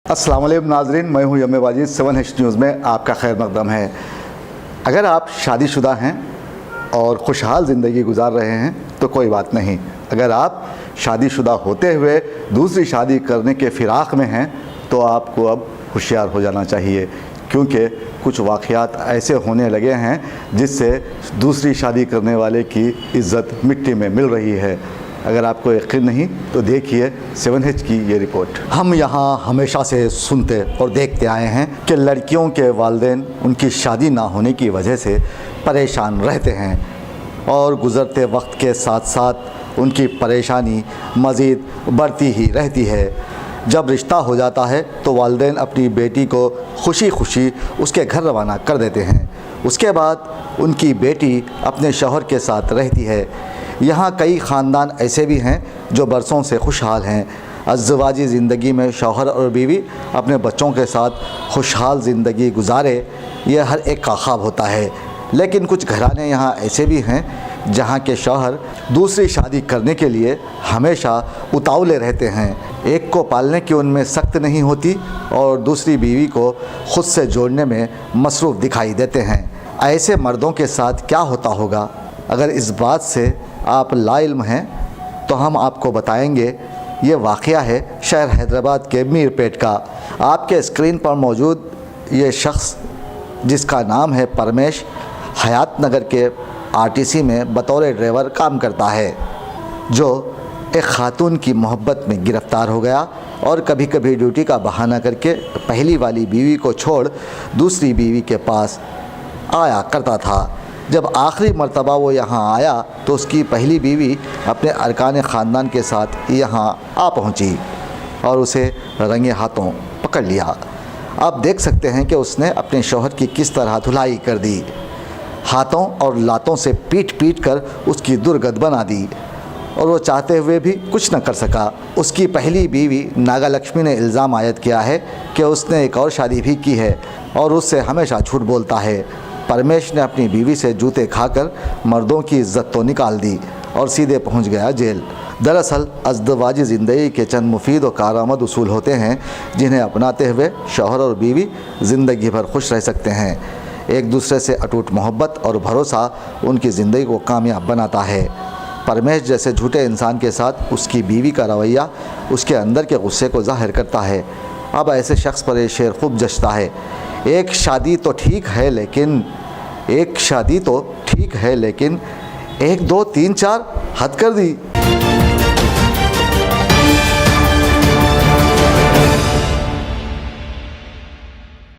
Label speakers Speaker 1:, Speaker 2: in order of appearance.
Speaker 1: अस्सलाम वालेकुम नाज़रीन, मैं हूं यम वाजिद। 7H न्यूज़ में आपका खैर मकदम है। अगर आप शादीशुदा हैं और खुशहाल ज़िंदगी गुजार रहे हैं तो कोई बात नहीं। अगर आप शादीशुदा होते हुए दूसरी शादी करने के फिराक में हैं तो आपको अब होशियार हो जाना चाहिए, क्योंकि कुछ वाक़यात ऐसे होने लगे हैं जिससे दूसरी शादी करने वाले की इज़्ज़त मिट्टी में मिल रही है। अगर आपको यकीन नहीं तो देखिए 7H की ये रिपोर्ट। हम यहाँ हमेशा से सुनते और देखते आए हैं कि लड़कियों के वालिदैन उनकी शादी ना होने की वजह से परेशान रहते हैं और गुज़रते वक्त के साथ साथ उनकी परेशानी मज़ीद बढ़ती ही रहती है। जब रिश्ता हो जाता है तो वालिदैन अपनी बेटी को खुशी खुशी उसके घर रवाना कर देते हैं। उसके बाद उनकी बेटी अपने शौहर के साथ रहती है। यहाँ कई ख़ानदान ऐसे भी हैं जो बरसों से खुशहाल हैं। अज़्ज़वाजी ज़िंदगी में शौहर और बीवी अपने बच्चों के साथ खुशहाल ज़िंदगी गुजारे, ये हर एक का ख्वाब होता है। लेकिन कुछ घराने यहाँ ऐसे भी हैं जहाँ के शौहर दूसरी शादी करने के लिए हमेशा उतावले रहते हैं। एक को पालने की उनमें सख्त नहीं होती और दूसरी बीवी को ख़ुद से जोड़ने में मसरूफ़ दिखाई देते हैं। ऐसे मर्दों के साथ क्या होता होगा? अगर इस बात से आप लाइल्म हैं तो हम आपको बताएंगे। ये वाक़या है शहर हैदराबाद के मीरपेट का। आपके स्क्रीन पर मौजूद ये शख्स, जिसका नाम है परमेश, हयात नगर के आरटीसी में बतौर ड्राइवर काम करता है, जो एक खातून की मोहब्बत में गिरफ़्तार हो गया और कभी कभी ड्यूटी का बहाना करके पहली वाली बीवी को छोड़ दूसरी बीवी के पास आया करता था। जब आखिरी मर्तबा वो यहाँ आया तो उसकी पहली बीवी अपने अरकान ख़ानदान के साथ यहाँ आ पहुँची और उसे रंगे हाथों पकड़ लिया। आप देख सकते हैं कि उसने अपने शौहर की किस तरह धुलाई कर दी। हाथों और लातों से पीट पीट कर उसकी दुर्गत बना दी और वो चाहते हुए भी कुछ न कर सका। उसकी पहली बीवी नागा लक्ष्मी ने इल्ज़ाम आयद किया है कि उसने एक और शादी भी की है और उससे हमेशा झूठ बोलता है। परमेश ने अपनी बीवी से जूते खाकर मर्दों की इज्जत तो निकाल दी और सीधे पहुंच गया जेल। दरअसल अज़्ज़वाजी ज़िंदगी के चंद मुफीद और कारआमद उसूल होते हैं जिन्हें अपनाते हुए शौहर और बीवी ज़िंदगी भर खुश रह सकते हैं। एक दूसरे से अटूट मोहब्बत और भरोसा उनकी ज़िंदगी को कामयाब बनाता है। परमेश जैसे झूठे इंसान के साथ उसकी बीवी का रवैया उसके अंदर के गुस्से को ज़ाहिर करता है। अब ऐसे शख्स पर यह शेर खूब जचता है, एक शादी तो ठीक है लेकिन 1 2 3 4 हद कर दी।